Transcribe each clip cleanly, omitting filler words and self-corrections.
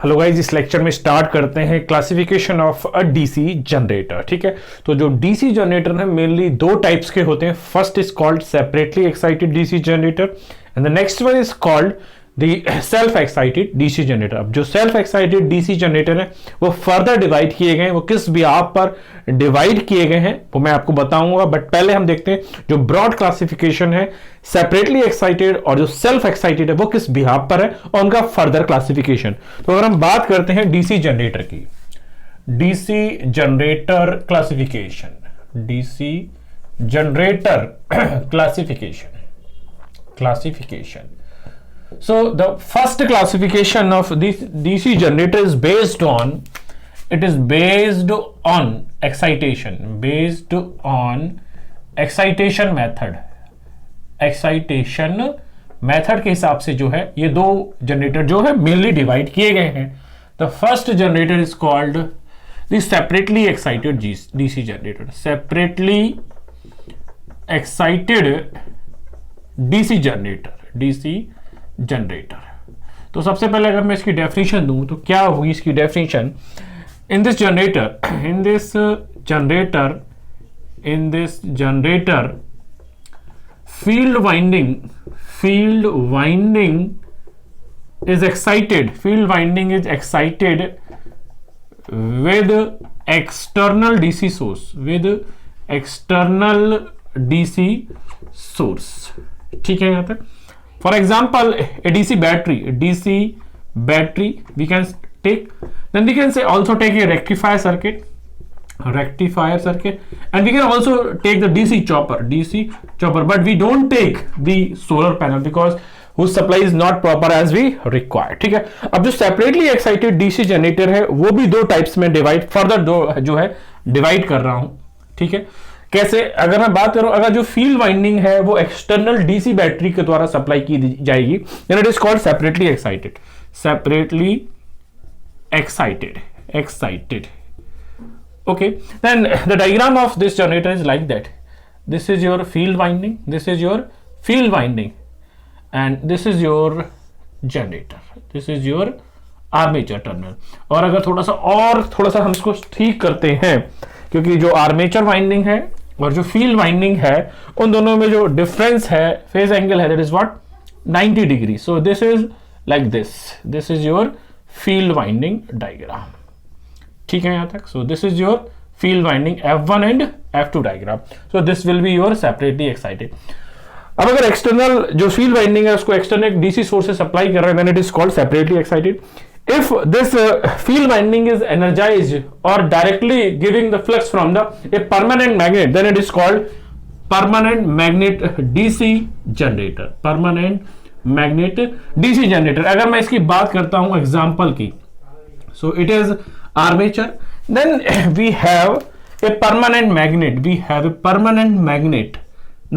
Hello guys, इस lecture में start करते हैं classification of a DC generator. ठीक है, तो जो डीसी जनरेटर है मेनली दो टाइप्स के होते हैं। First is called separately excited DC generator and the next one is called the self excited DC generator. अब जो सेल्फ एक्साइटेड डीसी जनरेटर है वो फर्दर डिवाइड किए गए हैं। वो किस बिहाफ पर डिवाइड किए गए हैं वो मैं आपको बताऊंगा, बट पहले हम देखते हैं जो ब्रॉड क्लासिफिकेशन है सेपरेटली एक्साइटेड और जो सेल्फ एक्साइटेड है वो किस बिहाफ पर है और उनका फर्दर क्लासिफिकेशन। तो अगर हम बात करते हैं डीसी जनरेटर की, DC generator classification, DC generator classification. So the first classification of this DC generator is based on excitation, based on excitation method के हिसाब से जो है ये दो जनरेटर जो है मेनली डिवाइड किए गए हैं। The first generator is called the separately excited DC generator, separately excited DC generator. तो सबसे पहले अगर मैं इसकी डेफिनेशन दूं तो क्या होगी इसकी definition. In this generator field winding is excited with external DC source, ठीक है। यहां तक for example a DC battery we can take, then we can say also take a rectifier circuit and we can also take the DC chopper, but we don't take the solar panel because whose supply is not proper as we require। ठीक है, अब जो separately excited DC generator है वो भी दो types में divide कर रहा हूं। ठीक है, कैसे? अगर मैं बात करूं, अगर जो फील्ड वाइंडिंग है वो एक्सटर्नल डीसी बैटरी के द्वारा सप्लाई की जाएगी, then it is called separately excited. Okay, then the diagram of this generator is like that. This is your field winding and this is your generator, this is your armature terminal. और अगर थोड़ा सा हम इसको ठीक करते हैं, क्योंकि जो आर्मेचर वाइंडिंग है और जो फील्ड वाइंडिंग है उन दोनों में जो डिफरेंस है, फेज एंगल है, that is what 90 degree. So this is like this is your field winding diagram. ठीक है यहां तक। So this is your field winding F1 and F2 diagram. So this will be your separately excited. अब अगर external जो field winding है उसको external DC source से सप्लाई कर रहे हैं, then it is called separately excited. If this field winding is energized or directly giving the flux from a permanent magnet, then it is called permanent magnet DC generator। अगर मैं इसकी बात करता हूं एग्जांपल की, so it is armature, then we have a permanent magnet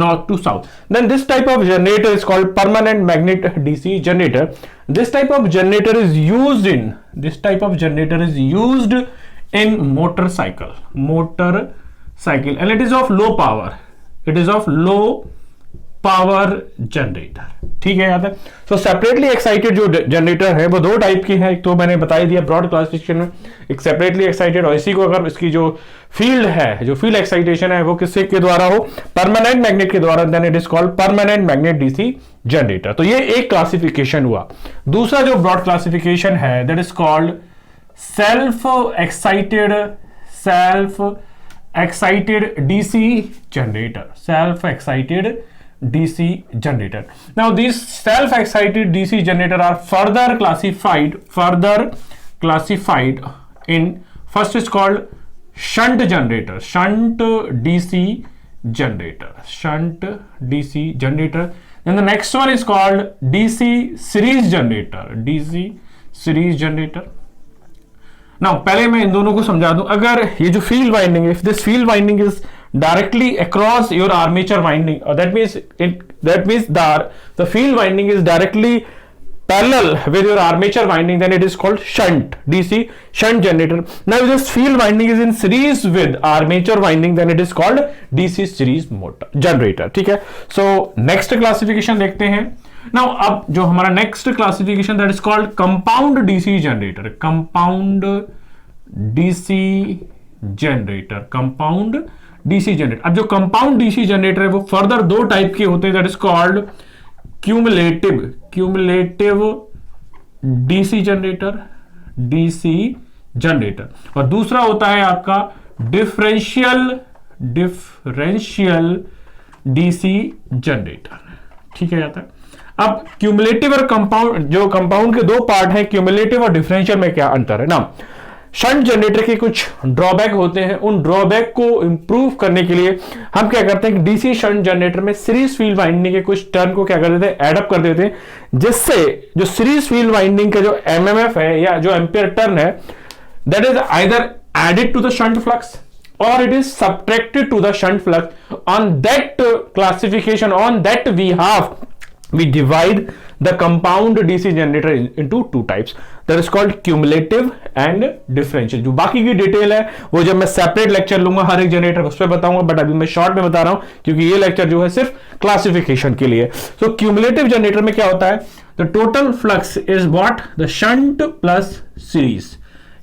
north to south, then this type of generator is called permanent magnet DC generator। this type of generator is used in motorcycle and it is of low power generator। ठीक है याद है। सो separately excited जो generator है वो दो type की है। एक तो मैंने बता ही दिया ब्रॉड क्लासिफिकेशन में, एक सेपरेटली एक्साइटेड, और इसी को अगर इसकी जो फील्ड है, जो फील्ड एक्साइटेशन है वो किसके के द्वारा हो, परमानेंट मैग्नेट के द्वारा, then it is called permanent magnet DC generator. तो ये एक क्लासिफिकेशन हुआ। दूसरा जो ब्रॉड क्लासिफिकेशन है that is called self excited DC generator। Now these self-excited DC generator are further classified in, first is called shunt DC generator, then the next one is called DC series generator। Now पहले मैं इन दोनों को समझा दूं। अगर ये जो field winding है, if this field winding is directly across your armature winding, or that means the field winding is directly parallel with your armature winding, then it is called DC shunt generator। Now if this field winding is in series with armature winding, then it is called DC series motor generator। ठीक है, so next classification देखते हैं। Now अब जो हमारा next classification that is called compound DC generator, compound DC generator, compound DC generator. अब जो compound DC generator है वो फर्दर दो टाइप के होते हैं, that is called cumulative DC generator, DC generator, और दूसरा होता है आपका डिफरेंशियल डीसी जनरेटर। ठीक है जाता है। अब क्यूमुलेटिव और कंपाउंड, जो कंपाउंड के दो पार्ट हैं, क्यूमुलेटिव और डिफरेंशियल में क्या अंतर है ना। शंट जनरेटर के कुछ ड्रॉबैक होते हैं, उन ड्रॉबैक को इंप्रूव करने के लिए हम क्या करते हैं कि डीसी शंट जनरेटर में सीरीज फील्ड वाइंडिंग के कुछ टर्न को क्या कर देते हैं, एडअप कर देते हैं, जिससे जो सीरीज फील्ड वाइंडिंग का जो एमएमएफ है या जो एम्पियर टर्न है, that is either added to the shunt flux or it is subtracted to the shunt flux. On that classification, on that we divide the compound DC generator into two types, that is called cumulative and differential. जो बाकी की detail है वो जब मैं separate lecture लूंगा हर एक generator उस पर बताऊंगा, बट अभी मैं शॉर्ट में बता रहा हूं क्योंकि ये लेक्चर जो है सिर्फ क्लासिफिकेशन के लिए। सो क्यूमुलेटिव जनरेटर में क्या होता है, the total flux is what, the shunt plus series.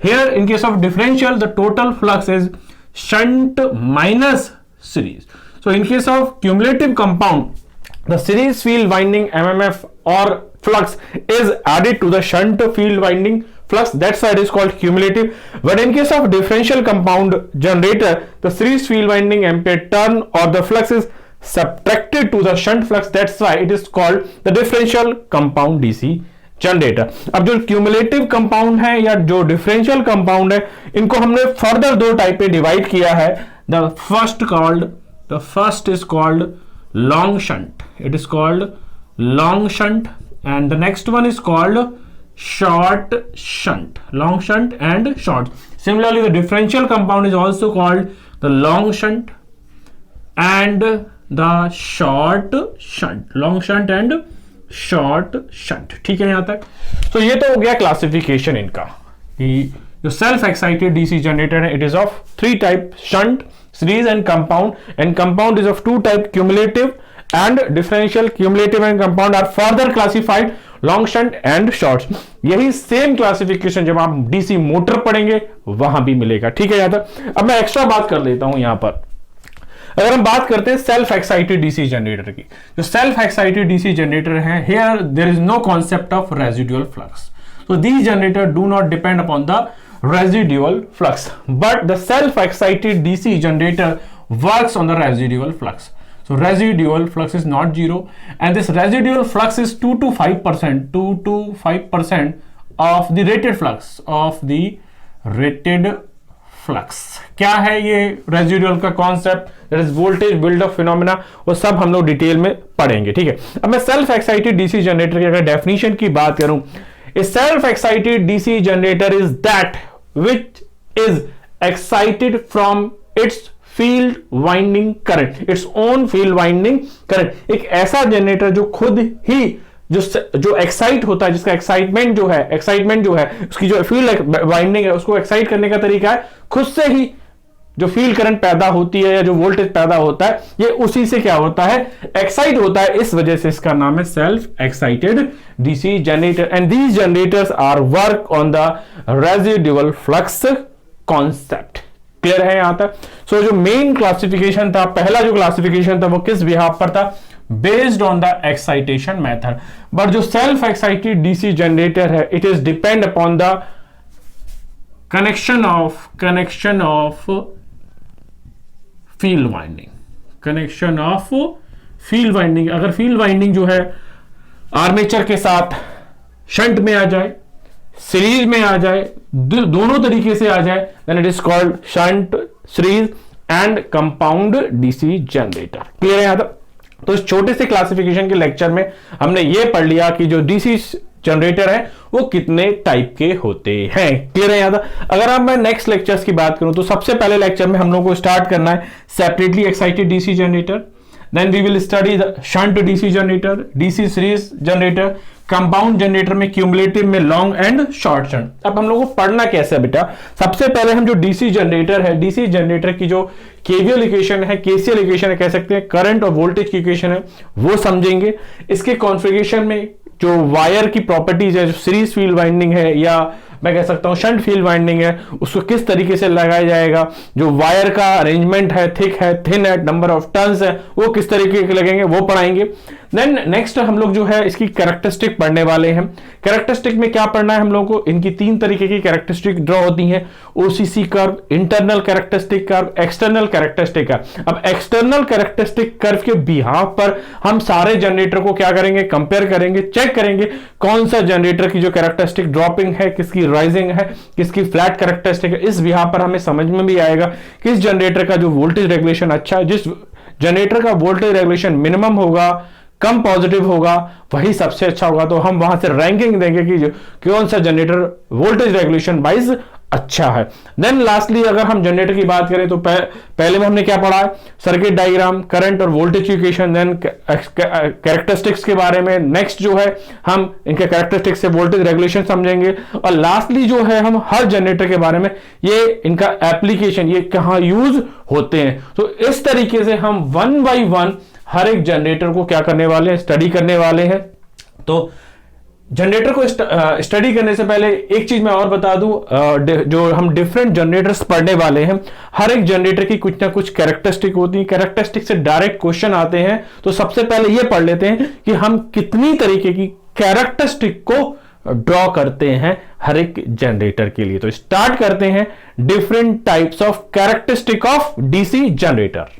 Here in case of differential the total flux is shunt minus series. So in case of cumulative compound, the series field winding MMF or flux is added to the shunt field winding flux. That's why it is called cumulative. But in case of differential compound generator, the series field winding ampere turn or the flux is subtracted to the shunt flux. That's why it is called the differential compound DC generator. अब जो cumulative compound है या जो differential compound है, इनको हमने further दो type पे डिवाइड किया है। The first is called long shunt, it is called long shunt, and the next one is called short shunt, long shunt and short. Similarly the differential compound is also called the long shunt and the short shunt, long shunt and short shunt. ठीक है यहां तक। तो ये तो हो गया classification इनका कि जो सेल्फ एक्साइटेड डीसी जनरेटर है, it is of three type, shunt, series and compound, and compound is of two type, cumulative and differential. Cumulative and compound are further classified long shunt and short. यही same classification जब आप DC motor पढ़ेंगे वहां भी मिलेगा। ठीक है यहां तक। अब मैं एक्स्ट्रा बात कर लेता हूं यहां पर। अगर हम बात करते हैं सेल्फ एक्साइटेड डीसी जनरेटर की, जो सेल्फ एक्साइटेड डीसी जनरेटर है, here there is no concept of residual flux. So these generator do not depend upon the residual flux, but the self excited DC generator works on the residual flux. So residual flux is not zero, and this residual flux is 2 to 5% of the rated flux, क्या है ये residual का concept, that is voltage buildup phenomena, वो सब हम लोग detail में पढ़ेंगे. ठीक है. अब मैं सेल्फ एक्साइटेड डीसी जनरेटर की अगर डेफिनेशन की बात करूं, ए self excited DC generator is that which is excited from its field winding current, its own field winding current. एक ऐसा जनरेटर जो खुद ही जो एक्साइट होता है, जिसका एक्साइटमेंट जो है उसकी जो फील्ड वाइंडिंग है उसको एक्साइट करने का तरीका है खुद से ही जो फील्ड करंट पैदा होती है या जो वोल्टेज पैदा होता है, ये उसी से क्या होता है, एक्साइट होता है. इस वजह से इसका नाम है self excited DC generator. And these generators are work on the residual flux concept. Clear है यहां तक. सो जो मेन क्लासिफिकेशन था, पहला जो क्लासिफिकेशन था वो किस बिहाफ पर था, based on the excitation method. But जो सेल्फ एक्साइटेड डीसी जनरेटर है, it is depend upon the connection of field winding. अगर फील्ड वाइंडिंग जो है आर्मेचर के साथ शंट में आ जाए, सीरीज में आ जाए, दोनों तरीके से आ जाए, then it is called shunt, series and compound DC generator. Clear है यहां तक. तो इस छोटे से क्लासिफिकेशन के लेक्चर में हमने ये पढ़ लिया कि जो डीसी जनरेटर है वो कितने टाइप के होते हैं. क्लियर है यहां तक. अगर अब मैं नेक्स्ट लेक्चर्स की बात करूं तो सबसे पहले लेक्चर में हम लोग को स्टार्ट करना है separately excited DC generator, then we will study the shunt DC generator, DC series generator, compound generator में, क्यूमुलेटिव में, लॉन्ग एंड शॉर्ट शंट। अब हम लोग को पढ़ना कैसे है बेटा, सबसे पहले हम जो डीसी जनरेटर है, डीसी जनरेटर की जो केवीएल इक्वेशन है, केसीएल इक्वेशन है, कह सकते हैं करंट और वोल्टेज की इक्वेशन है, वो समझेंगे। इसके कॉन्फ़िगरेशन में जो वायर की प्रॉपर्टीज है, जो सीरीज फील्ड वाइंडिंग है या मैं कह सकता हूं शंट फील्ड वाइंडिंग है, उसको किस तरीके से लगाया जाएगा, जो वायर का अरेंजमेंट है, थिक है, थिन है, नंबर ऑफ टर्न्स है, वो किस तरीके के लगेंगे, वो पढ़ाएंगे। देन नेक्स्ट हम लोग जो है इसकी कैरेक्टरिस्टिक पढ़ने वाले हैं। कैरेक्टरिस्टिक में क्या पढ़ना है हम लोगों को, इनकी 3 तरीके की कैरेक्टरिस्टिक ड्रॉ होती हैं, OCC curve, internal characteristic curve, external characteristic curve. अब एक्सटर्नल कैरेक्टरिस्टिक कर्व के बिहाफ पर हम सारे जनरेटर को क्या करेंगे, कंपेयर करेंगे, चेक करेंगे कौन सा जनरेटर की जो कैरेक्टरिस्टिक ड्रॉपिंग है, किसकी राइजिंग है, किसकी फ्लैट कैरेक्टरिस्टिक है। इस बिहाफ पर हमें समझ में भी आएगा किस जनरेटर का जो वोल्टेज रेगुलेशन अच्छा है, जिस जनरेटर का वोल्टेज रेगुलेशन मिनिमम होगा, कम पॉजिटिव होगा, वही सबसे अच्छा होगा। तो हम वहां से रैंकिंग देंगे कि कौन सा जनरेटर वोल्टेज रेगुलेशन वाइज अच्छा है। देन लास्टली अगर हम जनरेटर की बात करें तो पहले में हमने क्या पढ़ा है, सर्किट डायग्राम, करंट और वोल्टेज की इक्वेशन, देन कैरेक्टरिस्टिक्स के बारे में। नेक्स्ट जो है हम इनके कैरेक्टरिस्टिक्स से वोल्टेज रेगुलेशन समझेंगे, और लास्टली जो है हम हर जनरेटर के बारे में, ये इनका एप्लीकेशन, ये कहां यूज होते हैं। तो इस तरीके से हम 1 बाय 1 हर एक जनरेटर को क्या करने वाले हैं, स्टडी करने वाले हैं। तो जनरेटर को स्टडी करने से पहले एक चीज मैं और बता दूं, जो हम डिफरेंट जनरेटर्स पढ़ने वाले हैं, हर एक जनरेटर की कुछ ना कुछ कैरेक्टरिस्टिक होती है। कैरेक्टरिस्टिक से डायरेक्ट क्वेश्चन आते हैं, तो सबसे पहले ये पढ़ लेते हैं कि हम कितनी तरीके की कैरेक्टरिस्टिक को ड्रॉ करते हैं हर एक जनरेटर के लिए। तो स्टार्ट करते हैं different types of characteristic of DC generator.